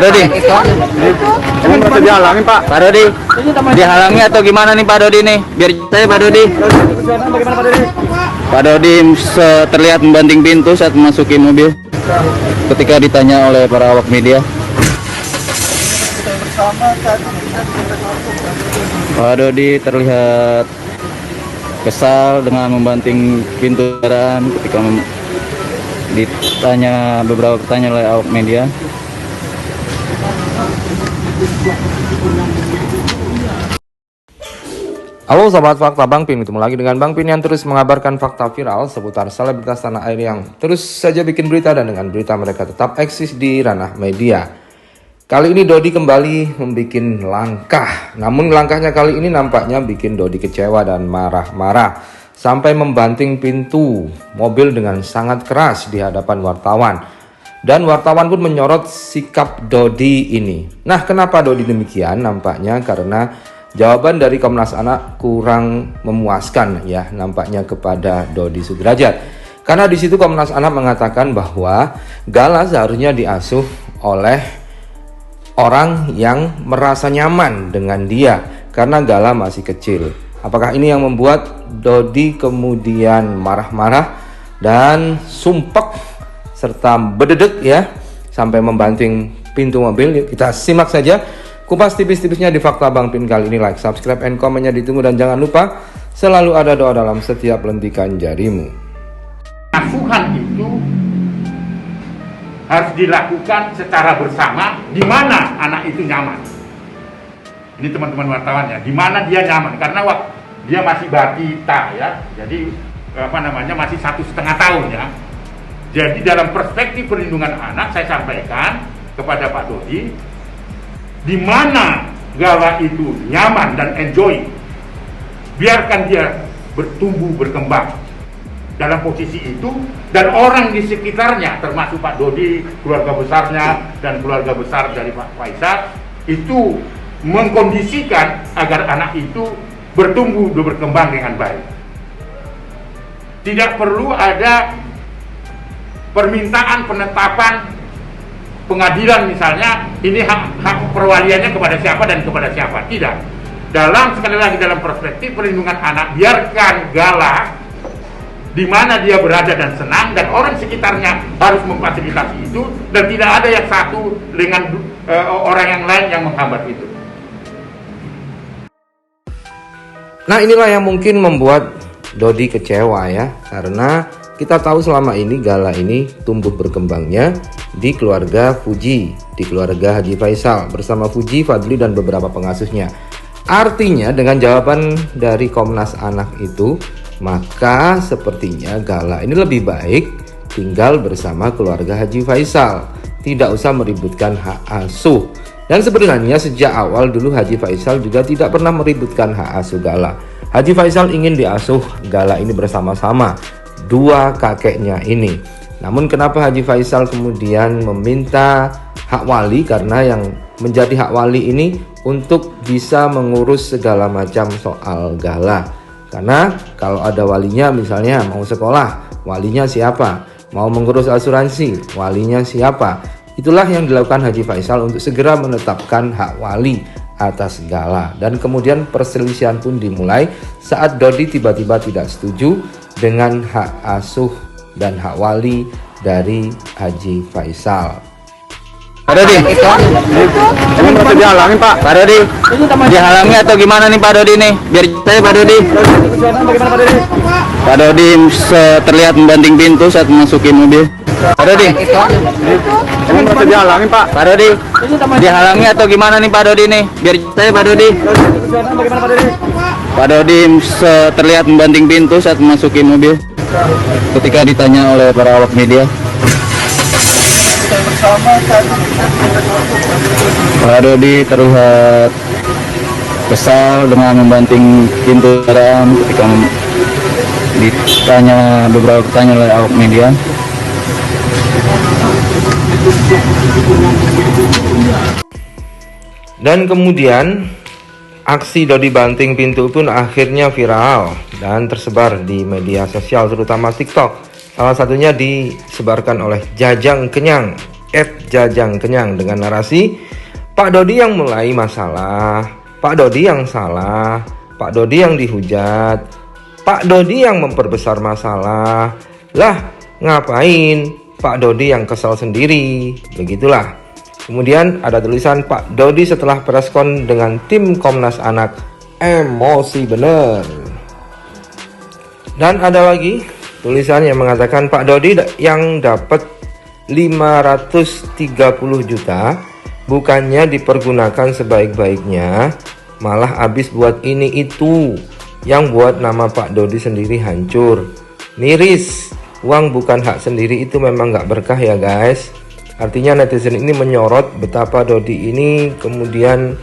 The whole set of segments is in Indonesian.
Pak Dodi, Ini merasa dihalangin, Pak. Pak Dodi, dihalangi atau gimana nih Pak Dodi nih? Biar saya Pak Dodi. Bagaimana Pak Dodi? Pak Dodi terlihat membanting pintu saat memasuki mobil. Ketika ditanya oleh para awak media, Pak Dodi terlihat kesal dengan membanting pintu kendaraan ketika ditanya beberapa pertanyaan oleh awak media. Halo sahabat fakta Bang Pin, ketemu lagi dengan Bang Pin yang terus mengabarkan fakta viral seputar selebritas tanah air yang terus saja bikin berita, dan dengan berita mereka tetap eksis di ranah media. Kali ini Dodi kembali membuat langkah, namun langkahnya kali ini nampaknya bikin Dodi kecewa dan marah-marah sampai membanting pintu mobil dengan sangat keras di hadapan wartawan. Dan wartawan pun menyorot sikap Dodi ini. Nah, kenapa Dodi demikian? Nampaknya karena jawaban dari Komnas Anak kurang memuaskan ya nampaknya kepada Dodi Sudrajat. Karena di situ Komnas Anak mengatakan bahwa Gala seharusnya diasuh oleh orang yang merasa nyaman dengan dia karena Gala masih kecil. Apakah ini yang membuat Dodi kemudian marah-marah dan sumpek serta bededek ya sampai membanting pintu mobil? Yuk kita simak saja kupas tipis-tipisnya di Fakta Bang Pin kali ini. Like, subscribe, and komennya ditunggu, dan jangan lupa selalu ada doa dalam setiap lentikan jarimu. Asuhan itu harus dilakukan secara bersama, di mana anak itu nyaman. Ini teman-teman wartawan ya, di mana dia nyaman, karena dia masih balita ya, jadi masih 1,5 tahun ya. Jadi dalam perspektif perlindungan anak saya sampaikan kepada Pak Dodi, di mana Gala itu nyaman dan enjoy, biarkan dia bertumbuh berkembang dalam posisi itu, dan orang di sekitarnya termasuk Pak Dodi, keluarga besarnya dan keluarga besar dari Pak Faisal itu mengkondisikan agar anak itu bertumbuh dan berkembang dengan baik. Tidak perlu ada permintaan penetapan pengadilan misalnya ini hak perwaliannya kepada siapa dan kepada siapa. Tidak. Sekali lagi dalam perspektif perlindungan anak, biarkan Gala di mana dia berada dan senang, dan orang sekitarnya harus memfasilitasi itu, dan tidak ada yang satu dengan orang yang lain yang menghambat itu. Nah, inilah yang mungkin membuat Dodi kecewa ya, karena kita tahu selama ini Gala ini tumbuh berkembangnya di keluarga Fuji, di keluarga Haji Faisal bersama Fuji, Fadli, dan beberapa pengasuhnya. Artinya dengan jawaban dari Komnas Anak itu, maka sepertinya Gala ini lebih baik tinggal bersama keluarga Haji Faisal, tidak usah meributkan hak asuh. Dan sebenarnya sejak awal dulu Haji Faisal juga tidak pernah meributkan hak asuh Gala. Haji Faisal ingin diasuh Gala ini bersama-sama dua kakeknya ini. Namun kenapa Haji Faisal kemudian meminta hak wali? Karena yang menjadi hak wali ini untuk bisa mengurus segala macam soal Gala. Karena kalau ada walinya, misalnya mau sekolah, walinya siapa? Mau mengurus asuransi, walinya siapa? Itulah yang dilakukan Haji Faisal untuk segera menetapkan hak wali atas Gala. Dan kemudian perselisihan pun dimulai saat Dodi tiba-tiba tidak setuju dengan hak asuh dan hak wali dari Haji Faisal. Pak Dodi, Ini merasa dihalangin, Pak. Pak Dodi, dihalangi atau gimana nih Pak Dodi nih? Biar saya Pak Dodi. Bagaimana Pak Dodi? Pak Dodi terlihat membanting pintu saat memasuki mobil. Pak Dodi, Ini merasa dihalangin, Pak. Pak Dodi, dihalangi atau gimana nih Pak Dodi nih? Biar saya Pak Dodi. Bagaimana Pak Dodi? Pak Dodi terlihat membanting pintu saat memasuki mobil. Ketika ditanya oleh para awak media, Pak Dodi terlihat kesal dengan membanting pintu kendaraan ketika ditanya beberapa pertanyaan oleh awak media. Dan kemudian aksi Dodi banting pintu pun akhirnya viral dan tersebar di media sosial terutama TikTok. Salah satunya disebarkan oleh Jajang Kenyang @jajangkenyang dengan narasi Pak Dodi yang mulai masalah, Pak Dodi yang salah, Pak Dodi yang dihujat, Pak Dodi yang memperbesar masalah. Lah, ngapain Pak Dodi yang kesal sendiri? Begitulah. Kemudian ada tulisan Pak Dodi setelah preskon dengan tim Komnas Anak, emosi bener. Dan ada lagi tulisan yang mengatakan Pak Dodi yang dapat 530 juta bukannya dipergunakan sebaik-baiknya, malah habis buat ini itu yang buat nama Pak Dodi sendiri hancur. Miris, uang bukan hak sendiri itu memang gak berkah ya guys. Artinya netizen ini menyorot betapa Dodi ini kemudian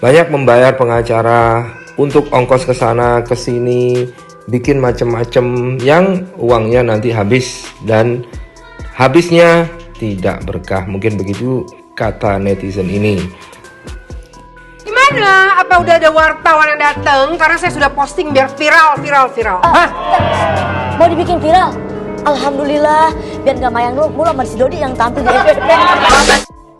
banyak membayar pengacara untuk ongkos ke sana ke sini, bikin macem-macem yang uangnya nanti habis dan habisnya tidak berkah. Mungkin begitu kata netizen ini. Gimana? Apa udah ada wartawan yang datang? Karena saya sudah posting biar viral. Hah? Mau dibikin viral? Alhamdulillah, biar gak mayang mulu sama si Dodi yang tampil di FYP.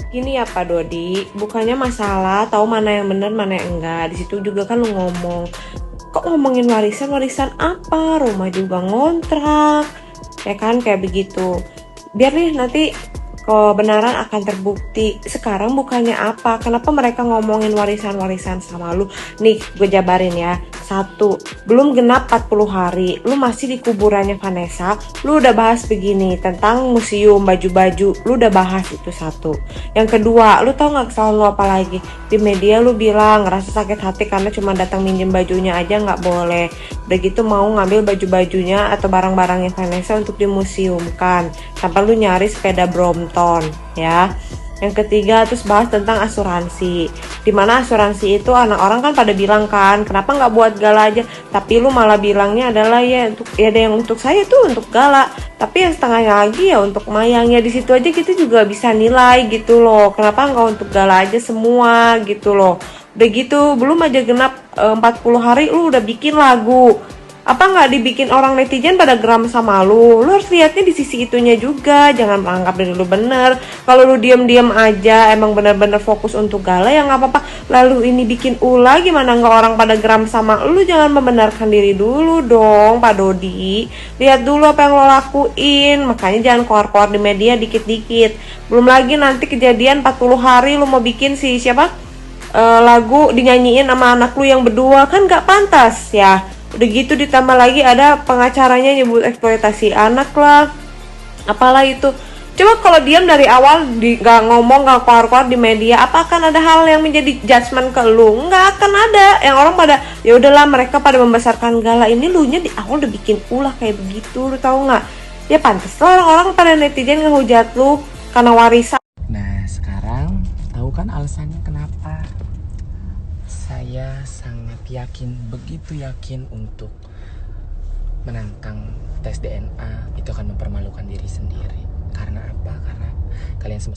Gini ya Pak Dodi, bukannya masalah tahu mana yang benar mana yang enggak. Di situ juga kan lu ngomong, kok ngomongin warisan apa? Rumah juga ngontrak, ya kan kayak begitu. Biar nih nanti kebenaran akan terbukti. Sekarang bukannya apa? Kenapa mereka ngomongin warisan sama lu? Nih, gue jabarin ya. 1, belum genap 40 hari, lu masih di kuburannya Vanessa, lu udah bahas begini tentang museum baju-baju, lu udah bahas itu 1. Yang kedua, lu tau gak kesalahan lu apa lagi? Di media lu bilang ngerasa sakit hati karena cuma datang minjem bajunya aja gak boleh. Begitu mau ngambil baju-bajunya atau barang-barangnya Vanessa untuk dimuseumkan, sampai lu nyari sepeda Brompton ya. Yang ketiga, terus bahas tentang asuransi. Dimana asuransi itu anak orang kan pada bilang kan, kenapa nggak buat gala aja? Tapi lu malah bilangnya adalah ya untuk ya ada yang untuk saya tuh untuk gala, tapi yang setengahnya lagi ya untuk mayang. Ya di situ aja kita juga bisa nilai gitu loh. Kenapa nggak untuk gala aja semua gitu loh? Begitu belum aja genap 40 hari lu udah bikin lagu. Apa nggak dibikin orang netizen pada geram sama lu? Lu harus lihatnya di sisi itunya juga. Jangan menganggap diri lu bener. Kalau lu diem-diem aja emang bener-bener fokus untuk gala ya nggak apa-apa. Lalu ini bikin ulah gimana nggak orang pada geram sama lu? Jangan membenarkan diri dulu dong Pak Dodi. Lihat dulu apa yang lo lakuin. Makanya jangan keluar-keluar di media dikit-dikit. Belum lagi nanti kejadian 40 hari lu mau bikin si siapa? Lagu dinyanyiin sama anak lu yang berdua, kan nggak pantas ya. Udah gitu ditambah lagi ada pengacaranya nyebut eksploitasi anak lah, apalah itu. Coba kalau diam dari awal, gak ngomong, gak keluar-keluar di media, apa akan ada hal yang menjadi judgement ke lu? Nggak akan ada. Yang orang pada ya udahlah, mereka pada membesarkan gala ini, lu nya di awal udah bikin ulah kayak begitu, lu tahu nggak? Ya pantas lah orang-orang pada netizen ngehujat lu karena warisan. Nah sekarang tahu kan alasannya kenapa? Saya sangat yakin, begitu yakin untuk menantang tes DNA itu akan mempermalukan diri sendiri. Karena apa? Karena kalian semua